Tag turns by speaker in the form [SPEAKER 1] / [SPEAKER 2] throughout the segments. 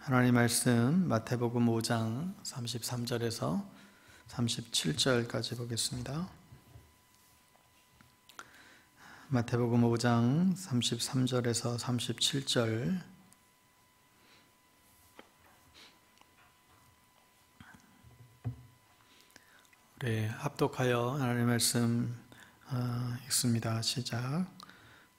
[SPEAKER 1] 하나님 말씀 마태복음 5장 33절에서 37절까지 보겠습니다. 마태복음 5장 33절에서 37절. 우리 합독하여 하나님 말씀 읽습니다. 시작.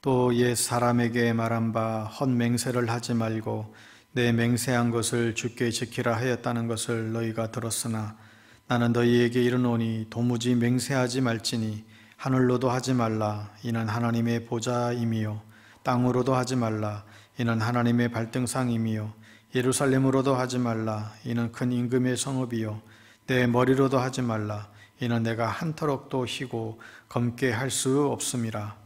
[SPEAKER 1] 또 옛 사람에게 말한 바 헛맹세를 하지 말고 내 맹세한 것을 주께 지키라 하였다는 것을 너희가 들었으나 나는 너희에게 이르노니 도무지 맹세하지 말지니 하늘로도 하지 말라 이는 하나님의 보좌임이요 땅으로도 하지 말라 이는 하나님의 발등상임이요 예루살렘으로도 하지 말라 이는 큰 임금의 성읍이요 내 머리로도 하지 말라 이는 내가 한터럭도 희고 검게 할 수 없음이라.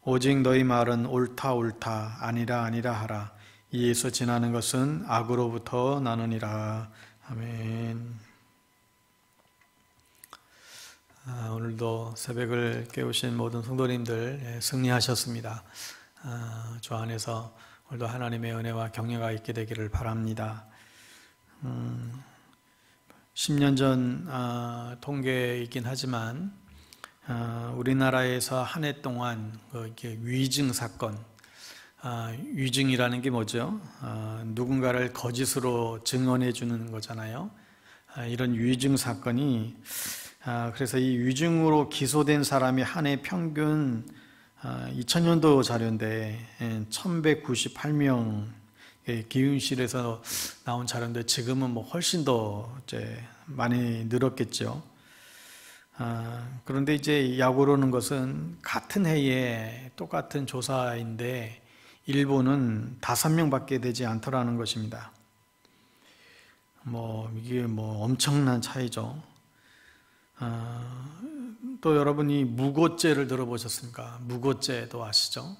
[SPEAKER 1] 오직 너희 말은 옳다 옳다 아니라 아니라 하라. 이에서 지나는 것은 악으로부터 나느니라. 아멘. 오늘도 새벽을 깨우신 모든 성도님들 승리하셨습니다. 주 안에서 오늘도 하나님의 은혜와 격려가 있게 되기를 바랍니다. 10년 전 통계이긴 하지만 우리나라에서 한 해 동안 위증 사건, 위증이라는 게 뭐죠? 누군가를 거짓으로 증언해 주는 거잖아요. 이런 위증 사건이 그래서 이 위증으로 기소된 사람이 한 해 평균 2000년도 자료인데 1198명, 기윤실에서 나온 자료인데 지금은 뭐 훨씬 더 이제 많이 늘었겠죠. 그런데 이제 약오르는 것은 같은 해에 똑같은 조사인데 일본은 5명밖에 되지 않더라는 것입니다. 이게 엄청난 차이죠. 또 여러분이 무고죄를 들어보셨습니까? 무고죄도 아시죠?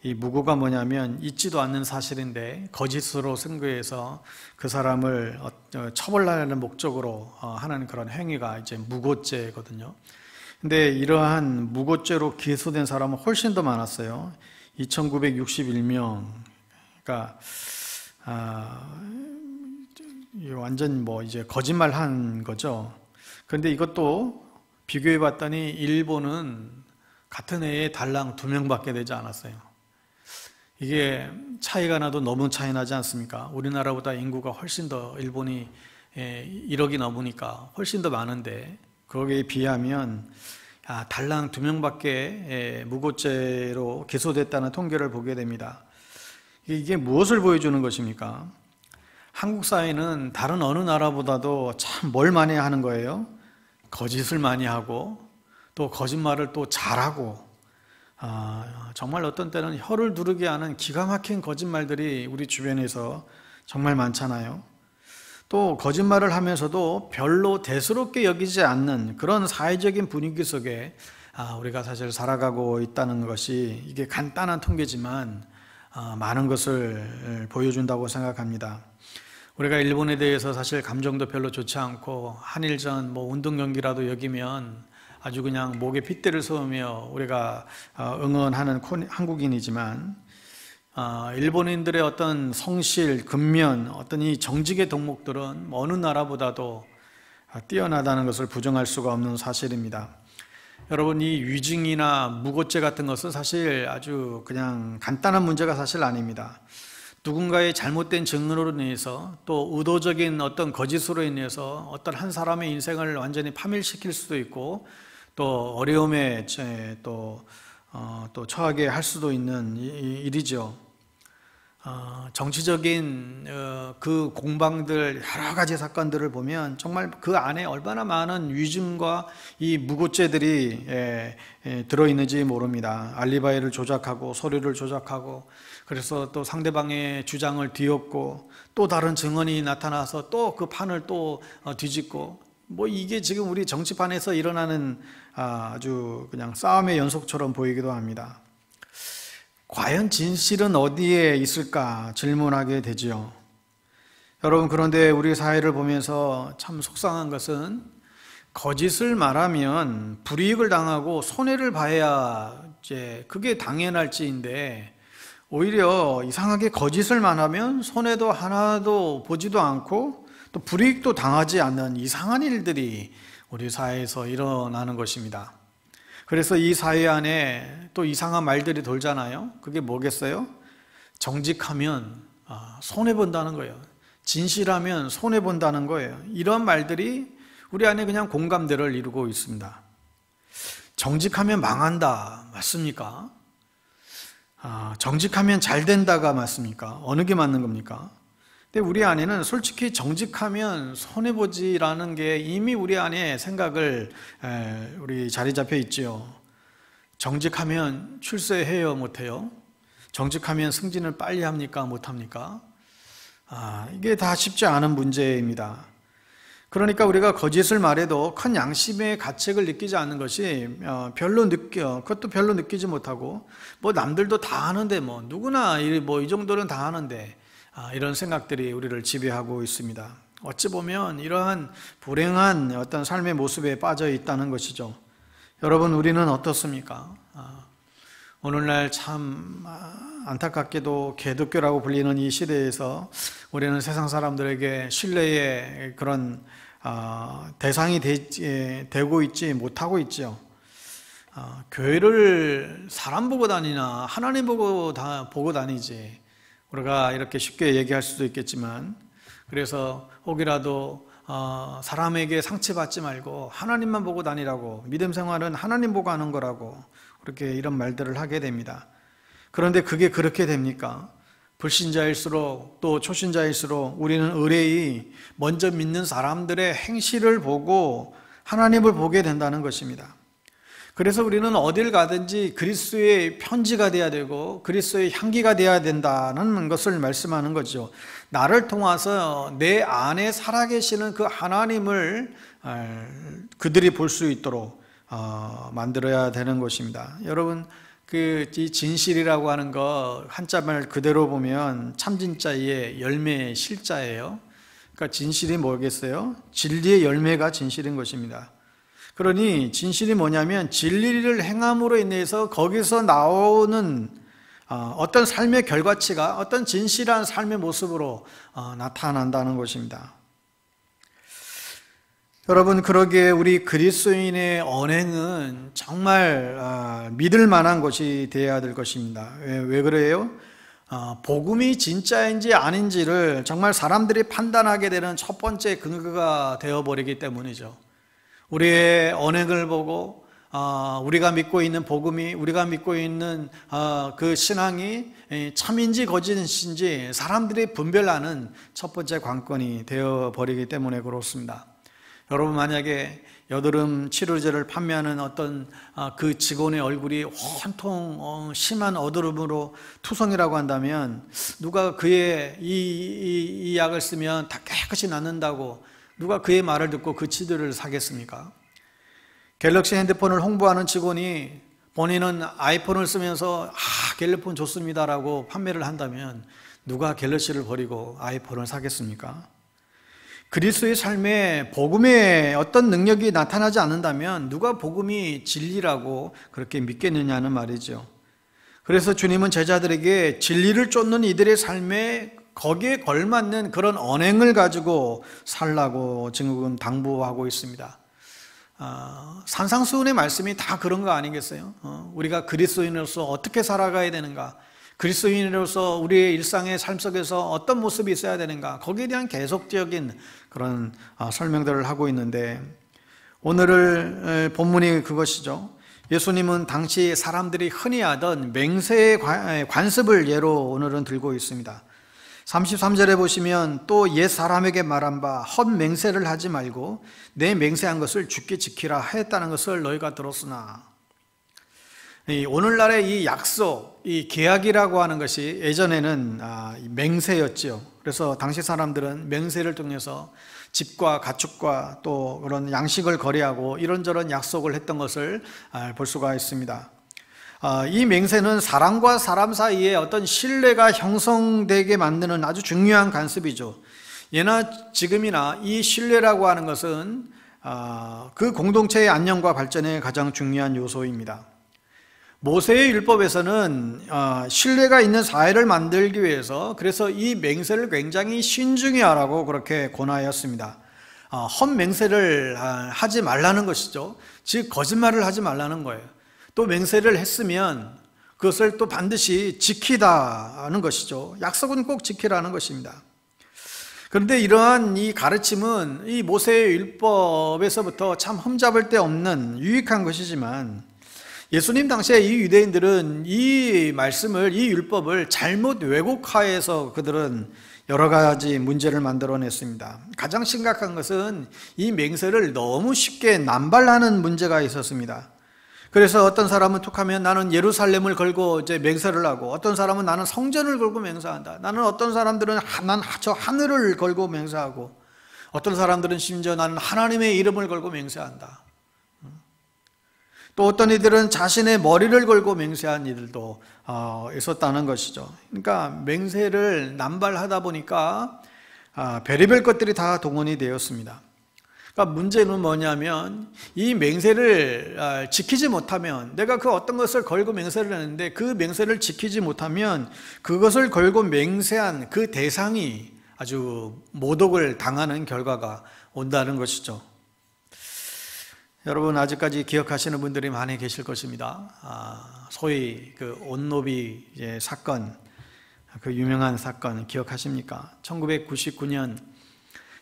[SPEAKER 1] 이 무고가 뭐냐면 있지도 않는 사실인데 거짓으로 선고해서 그 사람을 처벌하려는 목적으로 하는 그런 행위가 이제 무고죄거든요. 근데 이러한 무고죄로 기소된 사람은 훨씬 더 많았어요. 2961명. 그러니까 완전 이제 거짓말한 거죠. 그런데 이것도 비교해 봤더니 일본은 같은 해에 달랑 2명밖에 되지 않았어요. 이게 차이가 나도 너무 차이 나지 않습니까? 우리나라보다 인구가 훨씬 더 일본이 1억이 넘으니까 훨씬 더 많은데 거기에 비하면 달랑 2명밖에 무고죄로 기소됐다는 통계를 보게 됩니다. 이게 무엇을 보여주는 것입니까? 한국 사회는 다른 어느 나라보다도 참 뭘 많이 하는 거예요? 거짓을 많이 하고 또 거짓말을 또 잘하고 정말 어떤 때는 혀를 두르게 하는 기가 막힌 거짓말들이 우리 주변에서 정말 많잖아요. 또 거짓말을 하면서도 별로 대수롭게 여기지 않는 그런 사회적인 분위기 속에 우리가 사실 살아가고 있다는 것이 이게 간단한 통계지만 많은 것을 보여준다고 생각합니다. 우리가 일본에 대해서 사실 감정도 별로 좋지 않고 한일전 운동 경기라도 여기면 아주 그냥 목에 핏대를 세우며 우리가 응원하는 한국인이지만 일본인들의 어떤 성실, 근면, 어떤 이 정직의 덕목들은 어느 나라보다도 뛰어나다는 것을 부정할 수가 없는 사실입니다. 여러분, 이 위증이나 무고죄 같은 것은 사실 아주 그냥 간단한 문제가 사실 아닙니다. 누군가의 잘못된 증언으로 인해서 또 의도적인 어떤 거짓으로 인해서 어떤 한 사람의 인생을 완전히 파멸시킬 수도 있고 또 어려움에 또 처하게 할 수도 있는 일이죠. 정치적인 그 공방들 여러 가지 사건들을 보면 정말 그 안에 얼마나 많은 위증과 이 무고죄들이 들어있는지 모릅니다. 알리바이를 조작하고 서류를 조작하고 그래서 또 상대방의 주장을 뒤엎고 또 다른 증언이 나타나서 또 그 판을 또 뒤집고 이게 지금 우리 정치판에서 일어나는 아주 그냥 싸움의 연속처럼 보이기도 합니다. 과연 진실은 어디에 있을까 질문하게 되지요. 여러분, 그런데 우리 사회를 보면서 참 속상한 것은 거짓을 말하면 불이익을 당하고 손해를 봐야 이제 그게 당연할지인데 오히려 이상하게 거짓을만 하면 손해도 하나도 보지도 않고 또 불이익도 당하지 않는 이상한 일들이 우리 사회에서 일어나는 것입니다. 그래서 이 사회 안에 또 이상한 말들이 돌잖아요. 그게 뭐겠어요? 정직하면 손해본다는 거예요. 진실하면 손해본다는 거예요. 이런 말들이 우리 안에 그냥 공감대를 이루고 있습니다. 정직하면 망한다. 맞습니까? 정직하면 잘 된다가 맞습니까? 어느 게 맞는 겁니까? 근데 우리 안에는 솔직히 정직하면 손해보지라는 게 이미 우리 안에 생각을 우리 자리 잡혀 있지요. 정직하면 출세해요, 못해요? 정직하면 승진을 빨리 합니까, 못합니까? 이게 다 쉽지 않은 문제입니다. 그러니까 우리가 거짓을 말해도 큰 양심의 가책을 느끼지 않는 것이 그것도 별로 느끼지 못하고 뭐 남들도 다 하는데 뭐 누구나 이 정도는 다 하는데 이런 생각들이 우리를 지배하고 있습니다. 어찌 보면 이러한 불행한 어떤 삶의 모습에 빠져 있다는 것이죠. 여러분, 우리는 어떻습니까? 오늘날 참 안타깝게도 개독교라고 불리는 이 시대에서 우리는 세상 사람들에게 신뢰의 그런 대상이 되고 있지 못하고 있죠. 교회를 사람 보고 다니나 하나님 보고 다니지. 우리가 이렇게 쉽게 얘기할 수도 있겠지만, 그래서 혹이라도 사람에게 상처받지 말고 하나님만 보고 다니라고, 믿음 생활은 하나님 보고 하는 거라고 그렇게 이런 말들을 하게 됩니다. 그런데 그게 그렇게 됩니까? 불신자일수록 또 초신자일수록 우리는 의뢰이 먼저 믿는 사람들의 행실을 보고 하나님을 보게 된다는 것입니다. 그래서 우리는 어딜 가든지 그리스도의 편지가 돼야 되고 그리스도의 향기가 돼야 된다는 것을 말씀하는 거죠. 나를 통해서 내 안에 살아계시는 그 하나님을 그들이 볼 수 있도록 만들어야 되는 것입니다. 여러분, 이 진실이라고 하는 거 한자말 그대로 보면 참진자의 열매 실자예요. 그러니까 진실이 뭐겠어요? 진리의 열매가 진실인 것입니다. 그러니 진실이 뭐냐면 진리를 행함으로 인해서 거기서 나오는 어떤 삶의 결과치가 어떤 진실한 삶의 모습으로 나타난다는 것입니다. 여러분, 그러기에 우리 그리스도인의 언행은 정말 믿을 만한 것이 되어야 될 것입니다. 왜 그래요? 복음이 진짜인지 아닌지를 정말 사람들이 판단하게 되는 첫 번째 근거가 되어버리기 때문이죠. 우리의 언행을 보고 우리가 믿고 있는 복음이, 우리가 믿고 있는 그 신앙이 참인지 거짓인지 사람들이 분별하는 첫 번째 관건이 되어버리기 때문에 그렇습니다. 여러분, 만약에 여드름 치료제를 판매하는 어떤 그 직원의 얼굴이 온통 심한 어드름으로 투성이라고 한다면 누가 그의 이 약을 쓰면 다 깨끗이 낫는다고 누가 그의 말을 듣고 그 치료를 사겠습니까? 갤럭시 핸드폰을 홍보하는 직원이 본인은 아이폰을 쓰면서 갤럭시 좋습니다라고 판매를 한다면 누가 갤럭시를 버리고 아이폰을 사겠습니까? 그리스도의 삶에 복음의 어떤 능력이 나타나지 않는다면 누가 복음이 진리라고 그렇게 믿겠느냐는 말이죠. 그래서 주님은 제자들에게 진리를 쫓는 이들의 삶에 거기에 걸맞는 그런 언행을 가지고 살라고 지금 당부하고 있습니다. 산상수훈의 말씀이 다 그런 거 아니겠어요? 우리가 그리스도인으로서 어떻게 살아가야 되는가? 그리스도인으로서 우리의 일상의 삶 속에서 어떤 모습이 있어야 되는가? 거기에 대한 계속적인 그런 설명들을 하고 있는데, 오늘 본문이 그것이죠. 예수님은 당시 사람들이 흔히 하던 맹세의 관습을 예로 오늘은 들고 있습니다. 33절에 보시면 또 옛 사람에게 말한 바 헛맹세를 하지 말고 내 맹세한 것을 주께 지키라 하였다는 것을 너희가 들었으나, 오늘날의 이 약속, 이 계약이라고 하는 것이 예전에는 맹세였죠. 그래서 당시 사람들은 맹세를 통해서 집과 가축과 또 그런 양식을 거래하고 이런저런 약속을 했던 것을 볼 수가 있습니다. 이 맹세는 사람과 사람 사이에 어떤 신뢰가 형성되게 만드는 아주 중요한 관습이죠. 예나 지금이나 이 신뢰라고 하는 것은 그 공동체의 안녕과 발전에 가장 중요한 요소입니다. 모세의 율법에서는 신뢰가 있는 사회를 만들기 위해서 그래서 이 맹세를 굉장히 신중히 하라고 그렇게 권하였습니다. 헛맹세를 하지 말라는 것이죠. 즉 거짓말을 하지 말라는 거예요. 또 맹세를 했으면 그것을 또 반드시 지키다는 것이죠. 약속은 꼭 지키라는 것입니다. 그런데 이러한 이 가르침은 이 모세의 율법에서부터 참 흠잡을 데 없는 유익한 것이지만 예수님 당시에 이 유대인들은 이 말씀을, 이 율법을 잘못 왜곡하여서 그들은 여러 가지 문제를 만들어냈습니다. 가장 심각한 것은 이 맹세를 너무 쉽게 남발하는 문제가 있었습니다. 그래서 어떤 사람은 툭하면 나는 예루살렘을 걸고 이제 맹세를 하고, 어떤 사람은 나는 성전을 걸고 맹세한다. 나는 어떤 사람들은 난 저 하늘을 걸고 맹세하고, 어떤 사람들은 심지어 나는 하나님의 이름을 걸고 맹세한다. 또 어떤 이들은 자신의 머리를 걸고 맹세한 이들도 있었다는 것이죠. 그러니까 맹세를 남발하다 보니까 별의별 것들이 다 동원이 되었습니다. 그러니까 문제는 뭐냐면 이 맹세를 지키지 못하면, 내가 그 어떤 것을 걸고 맹세를 하는데 그 맹세를 지키지 못하면 그것을 걸고 맹세한 그 대상이 아주 모독을 당하는 결과가 온다는 것이죠. 여러분 아직까지 기억하시는 분들이 많이 계실 것입니다. 소위 그 온노비 사건, 그 유명한 사건 기억하십니까? 1999년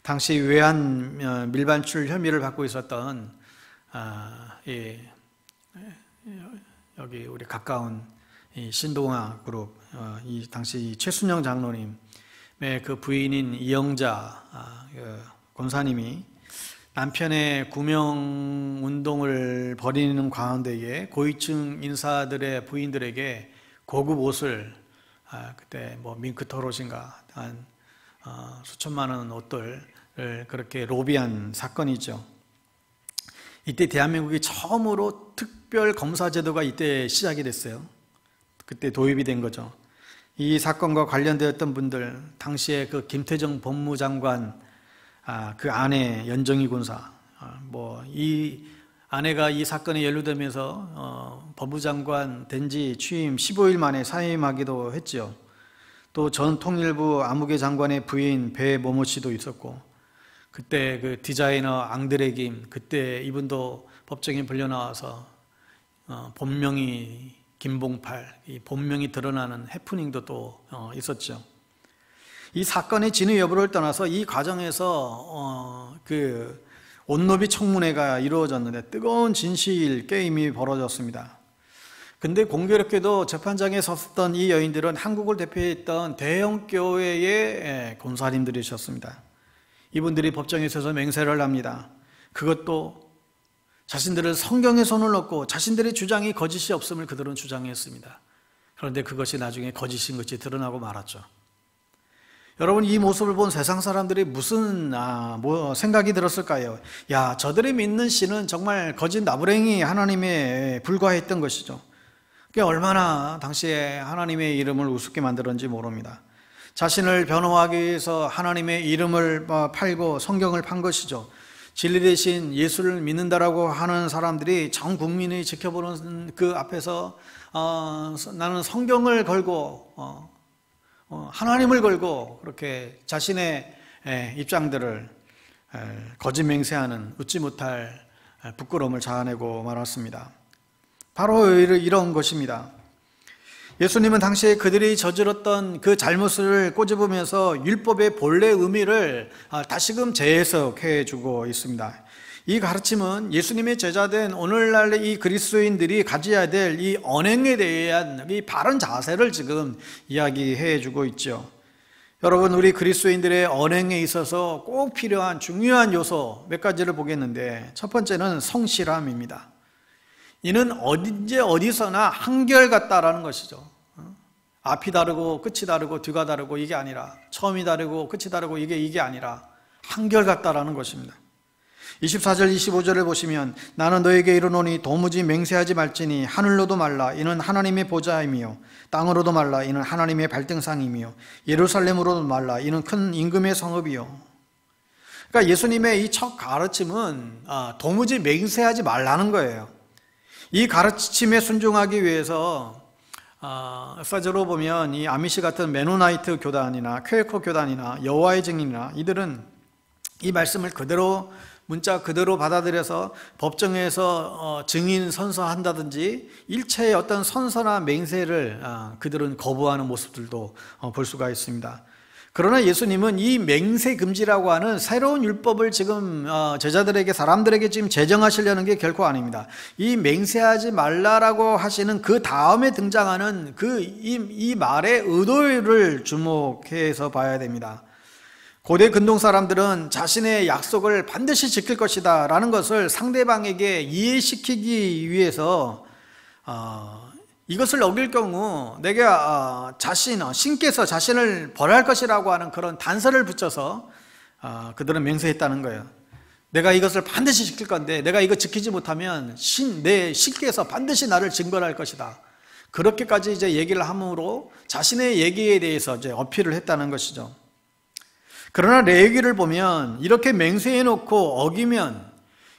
[SPEAKER 1] 당시 외환 밀반출 혐의를 받고 있었던 여기 우리 가까운 이 신동아 그룹, 이 당시 최순영 장로님의 그 부인인 이영자 권사님이 남편의 구명운동을 벌이는 가운데에 고위층 인사들의 부인들에게 고급 옷을, 그때 뭐 밍크토롯인가 한 수천만 원 옷들을 그렇게 로비한 사건이죠. 이때 대한민국이 처음으로 특별 검사 제도가 이때 시작이 됐어요. 그때 도입이 된 거죠. 이 사건과 관련되었던 분들, 당시에 그 김태정 법무장관 그 아내 연정희 군사, 이 아내가 이 사건에 연루되면서 법무장관 된 지 취임 15일 만에 사임하기도 했죠. 또 전 통일부 아무개 장관의 부인 배모모 씨도 있었고, 그때 그 디자이너 앙드레 김, 그때 이분도 법정에 불려 나와서 본명이 김봉팔, 이 본명이 드러나는 해프닝도 또 있었죠. 이 사건의 진위 여부를 떠나서 이 과정에서 그 온노비 청문회가 이루어졌는데 뜨거운 진실 게임이 벌어졌습니다. 근데 공교롭게도 재판장에 섰던 이 여인들은 한국을 대표했던 대형 교회의 권사님들이셨습니다. 이분들이 법정에 서서 맹세를 합니다. 그것도 자신들은 성경에 손을 넣고 자신들의 주장이 거짓이 없음을 그들은 주장했습니다. 그런데 그것이 나중에 거짓인 것이 드러나고 말았죠. 여러분, 이 모습을 본 세상 사람들이 무슨 생각이 들었을까요? 야, 저들이 믿는 신은 정말 거짓 나부랭이 하나님에 불과했던 것이죠. 그게 얼마나 당시에 하나님의 이름을 우습게 만들었는지 모릅니다. 자신을 변호하기 위해서 하나님의 이름을 팔고 성경을 판 것이죠. 진리 대신 예수를 믿는다라고 하는 사람들이 전 국민이 지켜보는 그 앞에서 나는 성경을 걸고 하나님을 걸고 그렇게 자신의 입장들을 거짓 맹세하는 웃지 못할 부끄러움을 자아내고 말았습니다. 바로 이런 것입니다. 예수님은 당시에 그들이 저질렀던 그 잘못을 꼬집으면서 율법의 본래 의미를 다시금 재해석해 주고 있습니다. 이 가르침은 예수님의 제자된 오늘날 이 그리스도인들이 가져야 될 이 언행에 대한 이 바른 자세를 지금 이야기해 주고 있죠. 여러분, 우리 그리스도인들의 언행에 있어서 꼭 필요한 중요한 요소 몇 가지를 보겠는데, 첫 번째는 성실함입니다. 이는 언제 어디서나 한결같다라는 것이죠. 앞이 다르고 끝이 다르고 뒤가 다르고 이게 아니라, 처음이 다르고 끝이 다르고 이게 아니라 한결같다라는 것입니다. 24절 25절을 보시면 나는 너에게 이르노니 도무지 맹세하지 말지니 하늘로도 말라 이는 하나님의 보좌이며 땅으로도 말라 이는 하나님의 발등상이며 예루살렘으로도 말라 이는 큰 임금의 성읍이요. 그러니까 예수님의 이 첫 가르침은 도무지 맹세하지 말라는 거예요. 이 가르침에 순종하기 위해서 사제로 보면 이 아미시 같은 메노나이트 교단이나 퀘이커 교단이나 여호와의 증인이나 이들은 이 말씀을 그대로 문자 그대로 받아들여서 법정에서 증인 선서한다든지 일체의 어떤 선서나 맹세를 그들은 거부하는 모습들도 볼 수가 있습니다. 그러나 예수님은 이 맹세 금지라고 하는 새로운 율법을 지금 제자들에게 사람들에게 지금 제정하시려는 게 결코 아닙니다. 이 맹세하지 말라라고 하시는 그 다음에 등장하는 이 말의 의도를 주목해서 봐야 됩니다. 고대 근동 사람들은 자신의 약속을 반드시 지킬 것이다 라는 것을 상대방에게 이해시키기 위해서 이것을 어길 경우 내가 신께서 자신을 벌할 것이라고 하는 그런 단서를 붙여서 그들은 맹세했다는 거예요. 내가 이것을 반드시 지킬 건데 내가 이거 지키지 못하면 내 신께서 반드시 나를 징벌할 것이다. 그렇게까지 이제 얘기를 함으로 자신의 얘기에 대해서 이제 어필을 했다는 것이죠. 그러나 레위기를 보면 이렇게 맹세해놓고 어기면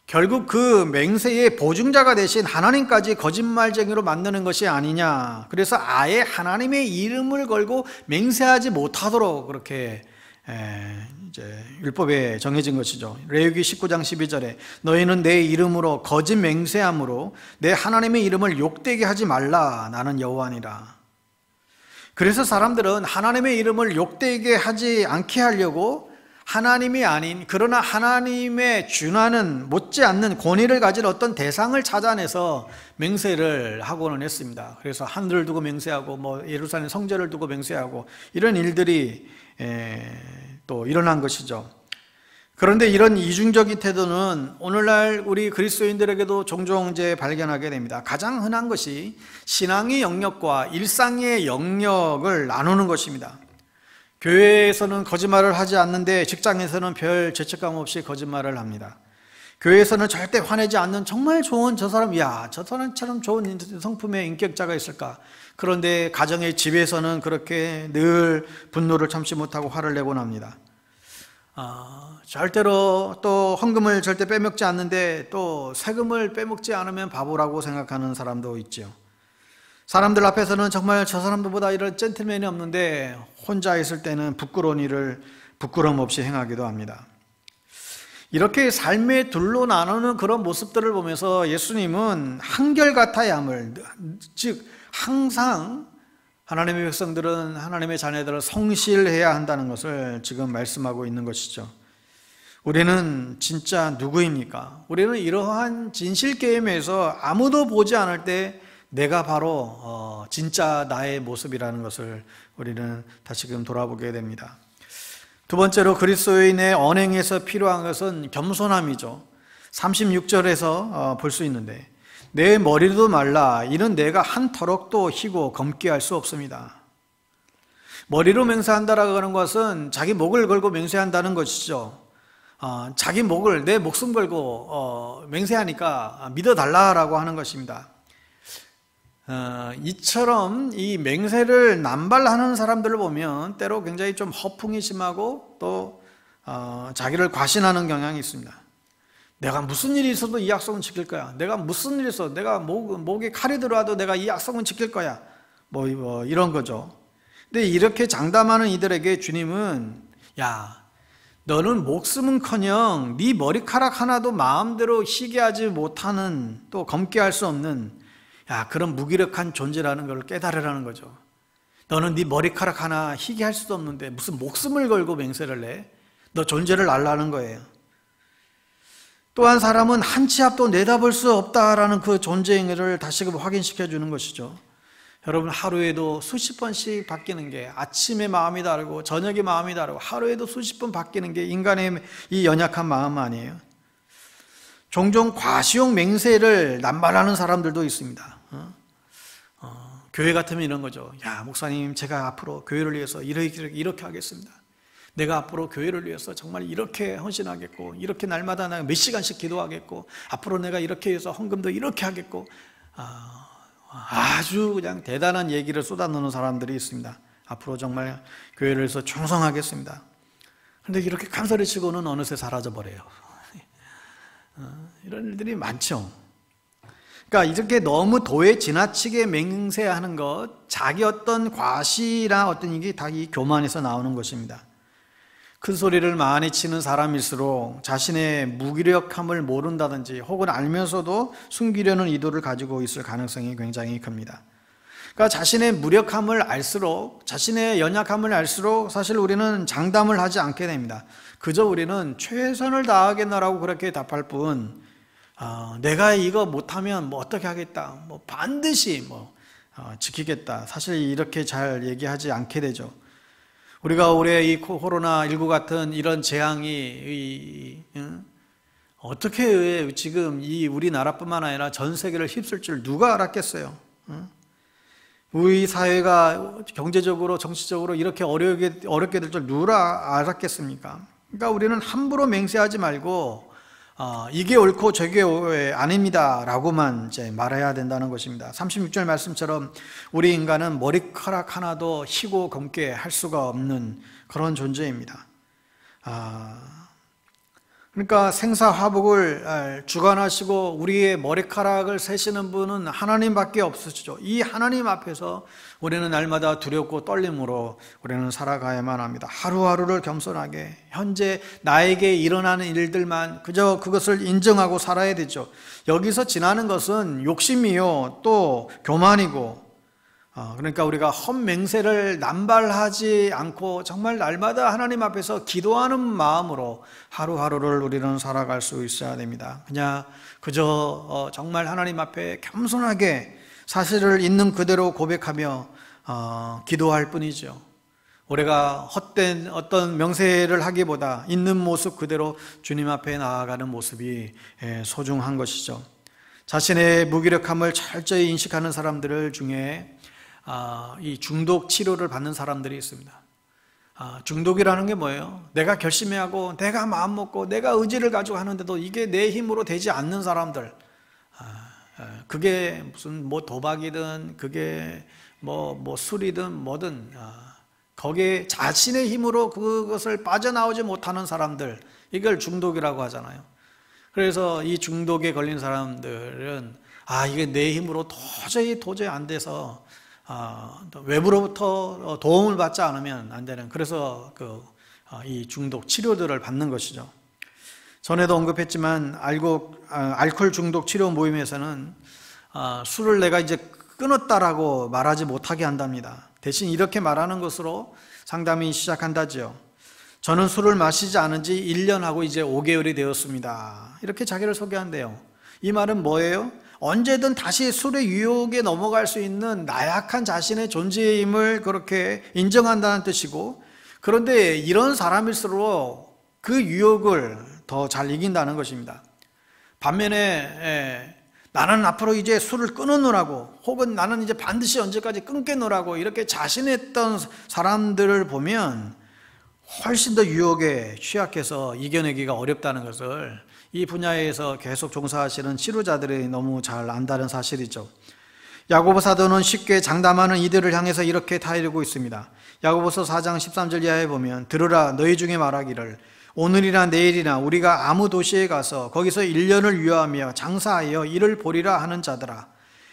[SPEAKER 1] 결국 그 맹세의 보증자가 되신 하나님까지 거짓말쟁이로 만드는 것이 아니냐. 그래서 아예 하나님의 이름을 걸고 맹세하지 못하도록 그렇게 이제 율법에 정해진 것이죠. 레위기 19장 12절에 너희는 내 이름으로 거짓 맹세함으로 내 하나님의 이름을 욕되게 하지 말라. 나는 여호와니라. 그래서 사람들은 하나님의 이름을 욕되게 하지 않게 하려고 하나님이 아닌 그러나 하나님의 준하는 못지않는 권위를 가진 어떤 대상을 찾아내서 맹세를 하고는 했습니다. 그래서 하늘을 두고 맹세하고 예루살렘 성전을 두고 맹세하고 이런 일들이 또 일어난 것이죠. 그런데 이런 이중적인 태도는 오늘날 우리 그리스도인들에게도 종종 이제 발견하게 됩니다. 가장 흔한 것이 신앙의 영역과 일상의 영역을 나누는 것입니다. 교회에서는 거짓말을 하지 않는데 직장에서는 별 죄책감 없이 거짓말을 합니다. 교회에서는 절대 화내지 않는 정말 좋은 저 사람처럼 좋은 성품의 인격자가 있을까? 그런데 가정의 집에서는 그렇게 늘 분노를 참지 못하고 화를 내곤 합니다. 절대로 또 헌금을 절대 빼먹지 않는데 또 세금을 빼먹지 않으면 바보라고 생각하는 사람도 있죠. 사람들 앞에서는 정말 저 사람들보다 이런 젠틀맨이 없는데 혼자 있을 때는 부끄러운 일을 부끄럼 없이 행하기도 합니다. 이렇게 삶의 둘로 나누는 그런 모습들을 보면서 예수님은 한결같아야 함을, 즉 항상 하나님의 백성들은 하나님의 자녀들을 성실해야 한다는 것을 지금 말씀하고 있는 것이죠. 우리는 진짜 누구입니까? 우리는 이러한 진실 게임에서 아무도 보지 않을 때 내가 바로 진짜 나의 모습이라는 것을 우리는 다시금 돌아보게 됩니다. 두 번째로 그리스도인의 언행에서 필요한 것은 겸손함이죠. 36절에서 볼 수 있는데 내 머리도 말라 이는 내가 한 터럭도 희고 검게 할 수 없습니다. 머리로 맹세한다라고 하는 것은 자기 목을 걸고 맹세한다는 것이죠. 자기 목을 내 목숨 걸고 맹세하니까 믿어달라라고 하는 것입니다. 이처럼 이 맹세를 남발하는 사람들을 보면 때로 굉장히 좀 허풍이 심하고 또 자기를 과신하는 경향이 있습니다. 내가 무슨 일이 있어도 이 약속은 지킬 거야. 내가 무슨 일이 있어도 내가 목에 칼이 들어와도 내가 이 약속은 지킬 거야. 이런 거죠. 근데 이렇게 장담하는 이들에게 주님은 야, 너는 목숨은커녕 네 머리카락 하나도 마음대로 희게 하지 못하는 또 검게 할 수 없는 그런 무기력한 존재라는 걸 깨달으라는 거죠. 너는 네 머리카락 하나 희게 할 수도 없는데 무슨 목숨을 걸고 맹세를 해? 너 존재를 알라는 거예요. 또한 사람은 한 치 앞도 내다볼 수 없다라는 그 존재를 다시금 확인시켜 주는 것이죠. 여러분 하루에도 수십 번씩 바뀌는 게 아침에 마음이 다르고 저녁에 마음이 다르고 하루에도 수십 번 바뀌는 게 인간의 이 연약한 마음 아니에요. 종종 과시용 맹세를 남발하는 사람들도 있습니다. 교회 같으면 이런 거죠. 야, 목사님 제가 앞으로 교회를 위해서 이렇게 하겠습니다. 내가 앞으로 교회를 위해서 정말 이렇게 헌신하겠고 이렇게 날마다 몇 시간씩 기도하겠고 앞으로 내가 이렇게 해서 헌금도 이렇게 하겠고 아주 그냥 대단한 얘기를 쏟아놓는 사람들이 있습니다. 앞으로 정말 교회를 위해서 충성하겠습니다. 그런데 이렇게 간소리 치고는 어느새 사라져버려요. 이런 일들이 많죠. 그러니까 이렇게 너무 도에 지나치게 맹세하는 것, 자기 어떤 과시나 어떤 이게 다 이 교만에서 나오는 것입니다. 큰 소리를 많이 치는 사람일수록 자신의 무기력함을 모른다든지 혹은 알면서도 숨기려는 의도를 가지고 있을 가능성이 굉장히 큽니다. 그러니까 자신의 무력함을 알수록, 자신의 연약함을 알수록 사실 우리는 장담을 하지 않게 됩니다. 그저 우리는 최선을 다하겠나라고 그렇게 답할 뿐, 내가 이거 못하면 뭐 어떻게 하겠다, 뭐 반드시 지키겠다, 사실 이렇게 잘 얘기하지 않게 되죠. 우리가 올해 이 코로나19 같은 이런 재앙이 어떻게 지금 이 우리나라뿐만 아니라 전 세계를 휩쓸 줄 누가 알았겠어요? 우리 사회가 경제적으로 정치적으로 이렇게 어렵게 될 줄 누가 알았겠습니까? 그러니까 우리는 함부로 맹세하지 말고 이게 옳고 저게 아닙니다 라고만 이제 말해야 된다는 것입니다. 36절 말씀처럼 우리 인간은 머리카락 하나도 희고 검게 할 수가 없는 그런 존재입니다. 그러니까 생사화복을 주관하시고 우리의 머리카락을 세시는 분은 하나님밖에 없으시죠. 이 하나님 앞에서 우리는 날마다 두렵고 떨림으로 우리는 살아가야만 합니다. 하루하루를 겸손하게 현재 나에게 일어나는 일들만 그저 그것을 인정하고 살아야 되죠. 여기서 지나는 것은 욕심이요 또 교만이고, 그러니까 우리가 헛맹세를 남발하지 않고 정말 날마다 하나님 앞에서 기도하는 마음으로 하루하루를 우리는 살아갈 수 있어야 됩니다. 그저 정말 하나님 앞에 겸손하게 사실을 있는 그대로 고백하며 기도할 뿐이죠. 우리가 헛된 어떤 명세를 하기보다 있는 모습 그대로 주님 앞에 나아가는 모습이 소중한 것이죠. 자신의 무기력함을 철저히 인식하는 사람들 중에 이 중독 치료를 받는 사람들이 있습니다. 중독이라는 게 뭐예요? 내가 결심하고 내가 마음먹고 내가 의지를 가지고 하는데도 이게 내 힘으로 되지 않는 사람들, 그게 무슨 도박이든 그게 술이든 뭐든 거기에 자신의 힘으로 그것을 빠져나오지 못하는 사람들, 이걸 중독이라고 하잖아요. 그래서 이 중독에 걸린 사람들은 이게 내 힘으로 도저히 안 돼서 외부로부터 도움을 받지 않으면 안 되는, 그래서 이 중독 치료들을 받는 것이죠. 전에도 언급했지만 알코올 중독 치료 모임에서는 술을 내가 이제 끊었다라고 말하지 못하게 한답니다. 대신 이렇게 말하는 것으로 상담이 시작한다지요. 저는 술을 마시지 않은 지 1년하고 이제 5개월이 되었습니다. 이렇게 자기를 소개한대요. 이 말은 뭐예요? 언제든 다시 술의 유혹에 넘어갈 수 있는 나약한 자신의 존재의 힘을 그렇게 인정한다는 뜻이고, 그런데 이런 사람일수록 그 유혹을 더 잘 이긴다는 것입니다. 반면에 나는 앞으로 이제 술을 끊어놓으라고, 혹은 나는 이제 반드시 언제까지 끊겠노라고 이렇게 자신했던 사람들을 보면 훨씬 더 유혹에 취약해서 이겨내기가 어렵다는 것을 이 분야에서 계속 종사하시는 치료자들이 너무 잘 안다는 사실이죠. 야고보 사도는 쉽게 장담하는 이들을 향해서 이렇게 타이르고 있습니다. 야고보서 4장 13절 이하에 보면, 들으라, 너희 중에 말하기를 오늘이나 내일이나 우리가 아무 도시에 가서 거기서 1년을 유하며 장사하여 이를 보리라 하는 자들아,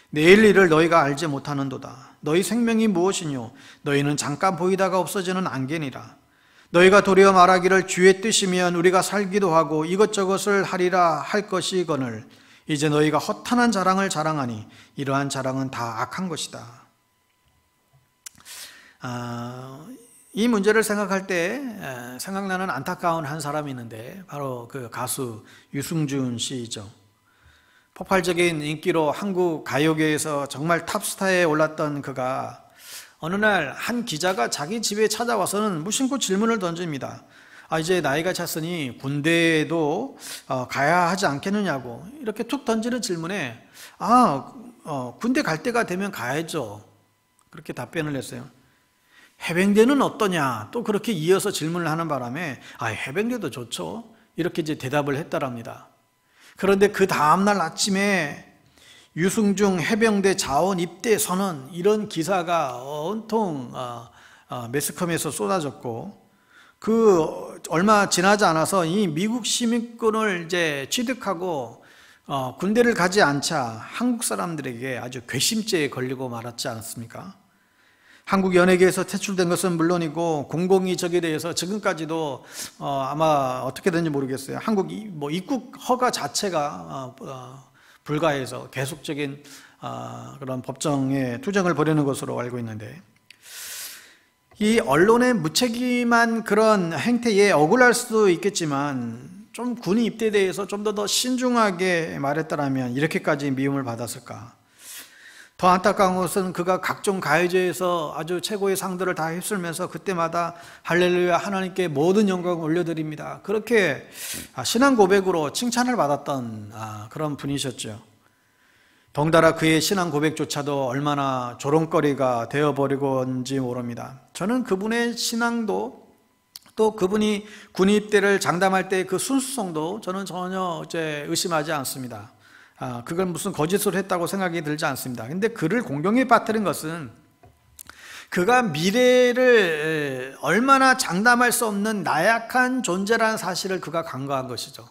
[SPEAKER 1] 내일 일을 너희가 알지 못하는도다. 너희 생명이 무엇이뇨? 너희는 잠깐 보이다가 없어지는 안개니라. 너희가 도리어 말하기를 주의 뜻이면 우리가 살기도 하고 이것저것을 하리라 할 것이거늘 이제 너희가 허탄한 자랑을 자랑하니 이러한 자랑은 다 악한 것이다. 이 문제를 생각할 때 생각나는 안타까운 한 사람이 있는데, 바로 그 가수 유승준 씨이죠. 폭발적인 인기로 한국 가요계에서 정말 탑스타에 올랐던 그가 어느 날 한 기자가 자기 집에 찾아와서는 무심코 질문을 던집니다. 이제 나이가 찼으니 군대에도 가야 하지 않겠느냐고 이렇게 툭 던지는 질문에 군대 갈 때가 되면 가야죠, 그렇게 답변을 했어요. 해병대는 어떠냐 또 그렇게 이어서 질문을 하는 바람에 해병대도 좋죠 이렇게 이제 대답을 했다랍니다. 그런데 그 다음날 아침에 유승중 해병대 자원 입대 선언, 이런 기사가 온통 매스컴에서 쏟아졌고, 그 얼마 지나지 않아서 이 미국 시민권을 이제 취득하고 군대를 가지 않자 한국 사람들에게 아주 괘씸죄에 걸리고 말았지 않았습니까? 한국 연예계에서 퇴출된 것은 물론이고 공공이 저기에 대해서 지금까지도 아마 어떻게 되는지 모르겠어요. 한국 입국 허가 자체가 불가해서 계속적인 그런 법정에 투쟁을 벌이는 것으로 알고 있는데, 이 언론의 무책임한 그런 행태에 억울할 수도 있겠지만 좀 군이 입대에 대해서 좀 더 신중하게 말했더라면 이렇게까지 미움을 받았을까? 더 안타까운 것은 그가 각종 가요제에서 아주 최고의 상들을 다 휩쓸면서 그때마다 할렐루야 하나님께 모든 영광을 올려드립니다, 그렇게 신앙 고백으로 칭찬을 받았던 그런 분이셨죠. 덩달아 그의 신앙 고백조차도 얼마나 조롱거리가 되어버리고인지 모릅니다. 저는 그분의 신앙도, 또 그분이 군 입대를 장담할 때 그 순수성도 저는 전혀 의심하지 않습니다. 그걸 무슨 거짓으로 했다고 생각이 들지 않습니다. 근데 그를 공경에 빠뜨린 것은 그가 미래를 얼마나 장담할 수 없는 나약한 존재라는 사실을 그가 간과한 것이죠.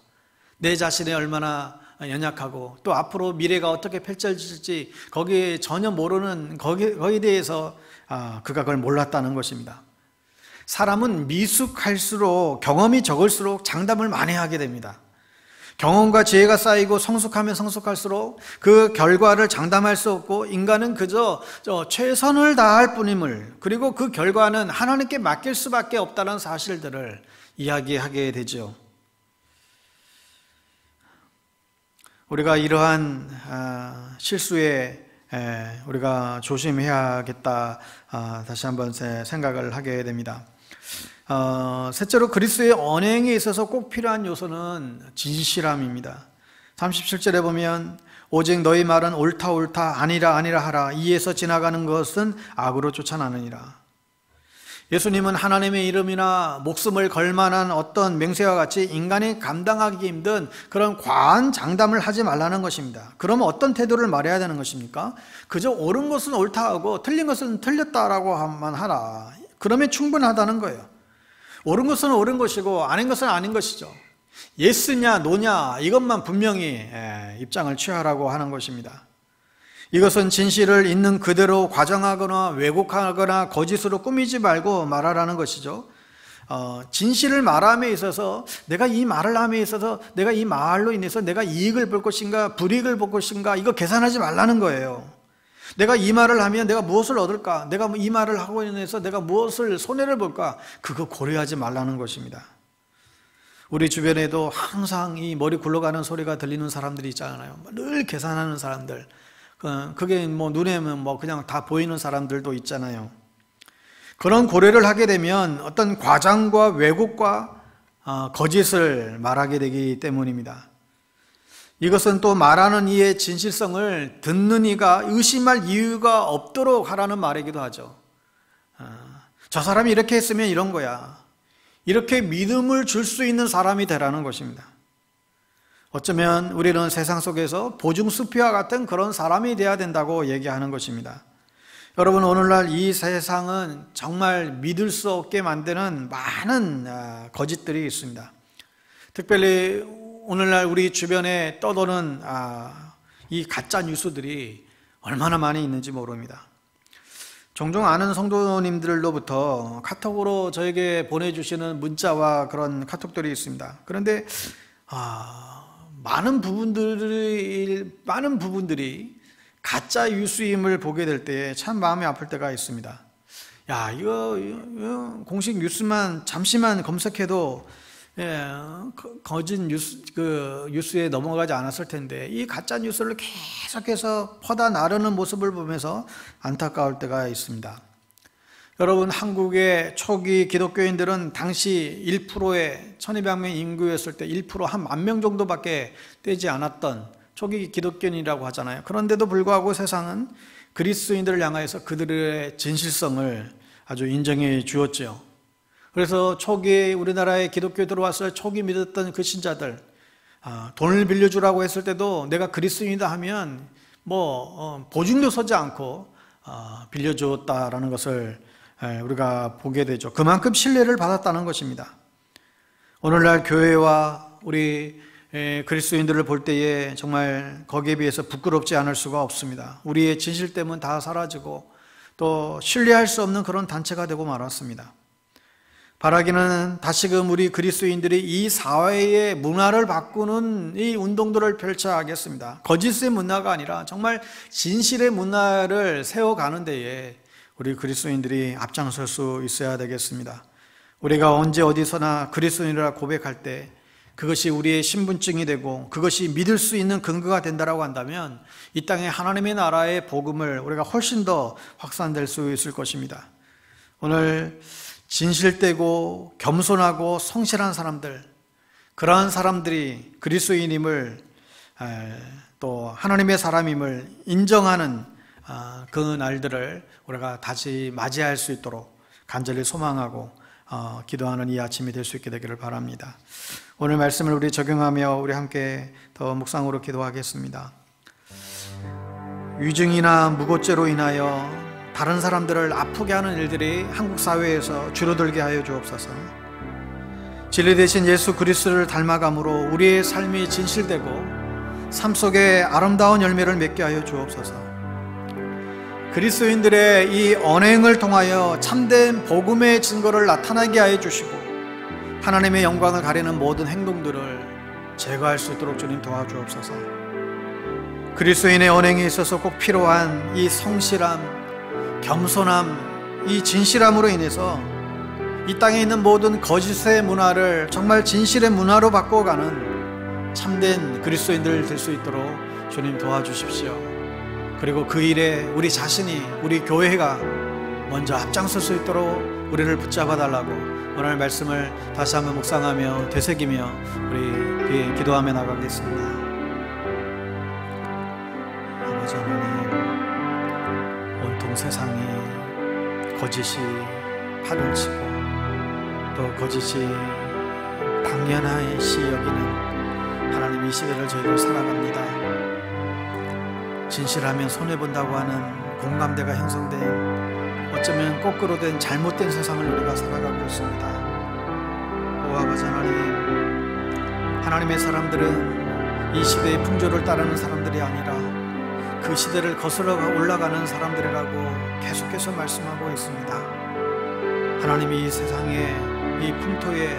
[SPEAKER 1] 내 자신이 얼마나 연약하고 또 앞으로 미래가 어떻게 펼쳐질지 거기에 전혀 모르는 거기에 대해서 그가 그걸 몰랐다는 것입니다. 사람은 미숙할수록, 경험이 적을수록 장담을 많이 하게 됩니다. 경험과 지혜가 쌓이고 성숙하면 성숙할수록 그 결과를 장담할 수 없고, 인간은 그저 최선을 다할 뿐임을, 그리고 그 결과는 하나님께 맡길 수밖에 없다는 사실들을 이야기하게 되죠. 우리가 이러한 실수에 우리가 조심해야겠다, 다시 한번 생각을 하게 됩니다. 셋째로 그리스도의 언행에 있어서 꼭 필요한 요소는 진실함입니다. 37절에 보면 오직 너희 말은 옳다 옳다 아니라 아니라 하라, 이에서 지나가는 것은 악으로 쫓아나느니라. 예수님은 하나님의 이름이나 목숨을 걸 만한 어떤 맹세와 같이 인간이 감당하기 힘든 그런 과한 장담을 하지 말라는 것입니다. 그러면 어떤 태도를 말해야 되는 것입니까? 그저 옳은 것은 옳다 하고 틀린 것은 틀렸다라고 하면 하라. 그러면 충분하다는 거예요. 옳은 것은 옳은 것이고 아닌 것은 아닌 것이죠. 예스냐 노냐 이것만 분명히 입장을 취하라고 하는 것입니다. 이것은 진실을 있는 그대로 과장하거나 왜곡하거나 거짓으로 꾸미지 말고 말하라는 것이죠. 진실을 말함에 있어서 내가 이 말을 함에 있어서 내가 이 말로 인해서 내가 이익을 볼 것인가 불이익을 볼 것인가, 이거 계산하지 말라는 거예요. 내가 이 말을 하면 내가 무엇을 얻을까, 내가 이 말을 하고 인해서 내가 무엇을 손해를 볼까, 그거 고려하지 말라는 것입니다. 우리 주변에도 항상 이 머리 굴러가는 소리가 들리는 사람들이 있잖아요. 늘 계산하는 사람들, 그게 눈에 그냥 다 보이는 사람들도 있잖아요. 그런 고려를 하게 되면 어떤 과장과 왜곡과 거짓을 말하게 되기 때문입니다. 이것은 또 말하는 이의 진실성을 듣는 이가 의심할 이유가 없도록 하라는 말이기도 하죠. 저 사람이 이렇게 했으면 이런 거야, 이렇게 믿음을 줄 수 있는 사람이 되라는 것입니다. 어쩌면 우리는 세상 속에서 보증수표와 같은 그런 사람이 되어야 된다고 얘기하는 것입니다. 여러분, 오늘날 이 세상은 정말 믿을 수 없게 만드는 많은 거짓들이 있습니다. 특별히 오늘날 우리 주변에 떠도는 이 가짜 뉴스들이 얼마나 많이 있는지 모릅니다. 종종 아는 성도님들로부터 카톡으로 저에게 보내주시는 문자와 그런 카톡들이 있습니다. 그런데 많은 부분들이 가짜 뉴스임을 보게 될 때 참 마음이 아플 때가 있습니다. 야, 이거 공식 뉴스만 잠시만 검색해도 거짓 뉴스에 넘어가지 않았을 텐데 이 가짜 뉴스를 계속해서 퍼다 나르는 모습을 보면서 안타까울 때가 있습니다. 여러분, 한국의 초기 기독교인들은 당시 1%의 1200명 인구였을 때 1% 한 10,000명 정도밖에 되지 않았던 초기 기독교인이라고 하잖아요. 그런데도 불구하고 세상은 그리스도인들을 향하여서 그들의 진실성을 아주 인정해 주었죠. 그래서 초기에 우리나라에 기독교에 들어왔을 초기 믿었던 그 신자들, 돈을 빌려주라고 했을 때도 내가 그리스도인이다 하면 보증도 서지 않고 빌려줬다라는 것을 우리가 보게 되죠. 그만큼 신뢰를 받았다는 것입니다. 오늘날 교회와 우리 그리스도인들을 볼 때에 정말 거기에 비해서 부끄럽지 않을 수가 없습니다. 우리의 진실됨은 다 사라지고 또 신뢰할 수 없는 그런 단체가 되고 말았습니다. 바라기는 다시금 우리 그리스도인들이 이 사회의 문화를 바꾸는 이 운동들을 펼쳐야 하겠습니다. 거짓의 문화가 아니라 정말 진실의 문화를 세워가는 데에 우리 그리스도인들이 앞장설 수 있어야 되겠습니다. 우리가 언제 어디서나 그리스도인이라 고백할 때 그것이 우리의 신분증이 되고 그것이 믿을 수 있는 근거가 된다고 한다면 이 땅에 하나님의 나라의 복음을 우리가 훨씬 더 확산될 수 있을 것입니다. 오늘 진실되고 겸손하고 성실한 사람들, 그러한 사람들이 그리스도인임을 또 하나님의 사람임을 인정하는 그 날들을 우리가 다시 맞이할 수 있도록 간절히 소망하고 기도하는 이 아침이 될 수 있게 되기를 바랍니다. 오늘 말씀을 우리 적용하며 우리 함께 더 묵상으로 기도하겠습니다. 위증이나 무고죄로 인하여 다른 사람들을 아프게 하는 일들이 한국 사회에서 줄어들게 하여 주옵소서. 진리 대신 예수 그리스도를 닮아감으로 우리의 삶이 진실되고 삶 속에 아름다운 열매를 맺게 하여 주옵소서. 그리스도인들의 이 언행을 통하여 참된 복음의 증거를 나타나게 하여 주시고 하나님의 영광을 가리는 모든 행동들을 제거할 수 있도록 주님 도와주옵소서. 그리스도인의 언행에 있어서 꼭 필요한 이 성실함, 겸손함, 이 진실함으로 인해서 이 땅에 있는 모든 거짓의 문화를 정말 진실의 문화로 바꿔가는 참된 그리스도인들 될 수 있도록 주님 도와주십시오. 그리고 그 일에 우리 자신이, 우리 교회가 먼저 앞장설 수 있도록 우리를 붙잡아 달라고 오늘 말씀을 다시 한번 묵상하며 되새기며 우리 기도하며 나가겠습니다. 아버지 하나님, 온통 세상이 거짓이 판을 치고 또 거짓이 당연하시 여기는 하나님 이 시대를 저희들 살아갑니다. 진실하면 손해본다고 하는 공감대가 형성된 어쩌면 거꾸로 된 잘못된 세상을 우리가 살아가고 있습니다. 오 아버지 하나님, 하나님의 사람들은 이 시대의 풍조를 따르는 사람들이 아니라 그 시대를 거슬러 올라가는 사람들이라고 계속해서 말씀하고 있습니다. 하나님이 이 세상의 이 풍토에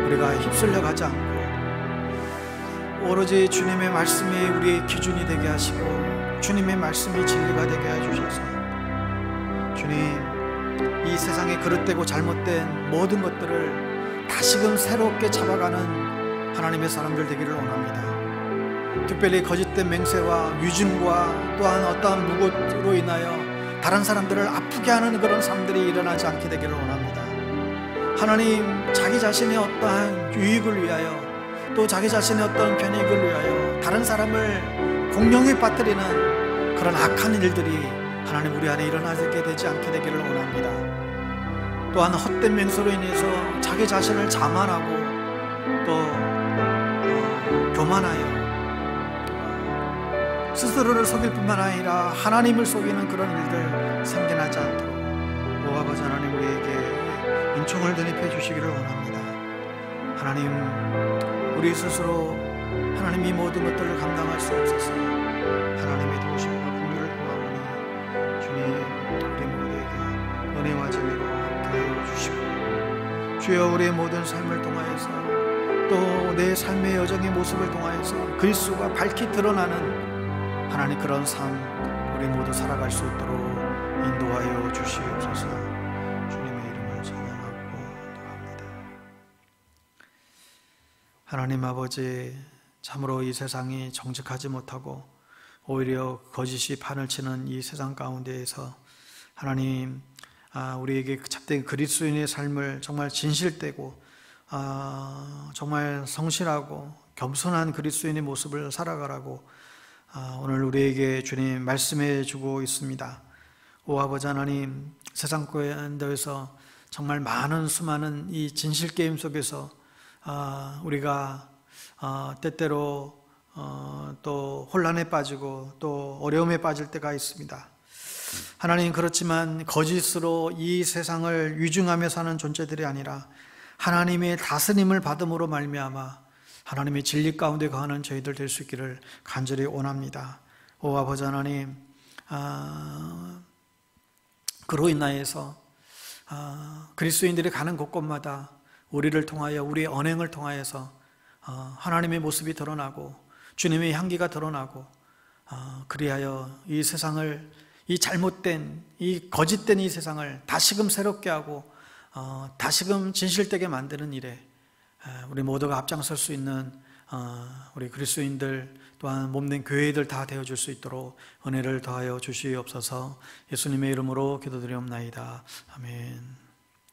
[SPEAKER 1] 우리가 휩쓸려 가지 않고 오로지 주님의 말씀이 우리의 기준이 되게 하시고 주님의 말씀이 진리가 되게 해주셔서 주님, 이 세상에 그릇되고 잘못된 모든 것들을 다시금 새롭게 잡아가는 하나님의 사람들 되기를 원합니다. 특별히 거짓된 맹세와 위증과 또한 어떠한 무고로 인하여 다른 사람들을 아프게 하는 그런 삶들이 일어나지 않게 되기를 원합니다. 하나님, 자기 자신의 어떠한 유익을 위하여 또 자기 자신의 어떤 편익을 위하여 다른 사람을 공경에 빠뜨리는 그런 악한 일들이 하나님 우리 안에 일어나게 되지 않게 되기를 원합니다. 또한 헛된 맹세로 인해서 자기 자신을 자만하고 또 교만하여 스스로를 속일 뿐만 아니라 하나님을 속이는 그런 일들 생겨나지 않도록 오 아버지 하나님 우리에게 은총을 드립해 주시기를 원합니다. 하나님, 우리 스스로 하나님 이 모든 것들을 감당할 수 없어서 하나님의 도우심과 긍휼을 구하오니 주님, 우리 모두에게 은혜와 진리로 함께하여 주시고 주여 우리의 모든 삶을 통하여서 또 내 삶의 여정의 모습을 통하여서 그리스도가 밝히 드러나는 하나님 그런 삶 우리 모두 살아갈 수 있도록 인도하여 주시옵소서. 주님의 이름을 찬양하고 기도합니다. 하나님 아버지, 참으로 이 세상이 정직하지 못하고 오히려 거짓이 판을 치는 이 세상 가운데에서 하나님, 우리에게 참된 그리스도인의 삶을 정말 진실되고 정말 성실하고 겸손한 그리스도인의 모습을 살아가라고 오늘 우리에게 주님 말씀해 주고 있습니다. 오 아버지 하나님, 세상 가운데에서 정말 많은 수많은 이 진실 게임 속에서 우리가 때때로 또 혼란에 빠지고 또 어려움에 빠질 때가 있습니다. 하나님, 그렇지만 거짓으로 이 세상을 위증하며 사는 존재들이 아니라 하나님의 다스림을 받음으로 말미암아 하나님의 진리 가운데 거하는 저희들 될 수 있기를 간절히 원합니다. 오 아버지 하나님, 그로 인하여서 그리스도인들이 가는 곳곳마다 우리를 통하여, 우리의 언행을 통하여서 하나님의 모습이 드러나고 주님의 향기가 드러나고, 그리하여 이 세상을, 이 잘못된, 이 거짓된 이 세상을 다시금 새롭게 하고 다시금 진실되게 만드는 일에 우리 모두가 앞장설 수 있는 우리 그리스도인들, 또한 몸된 교회들 다 되어줄 수 있도록 은혜를 더하여 주시옵소서. 예수님의 이름으로 기도드리옵나이다. 아멘.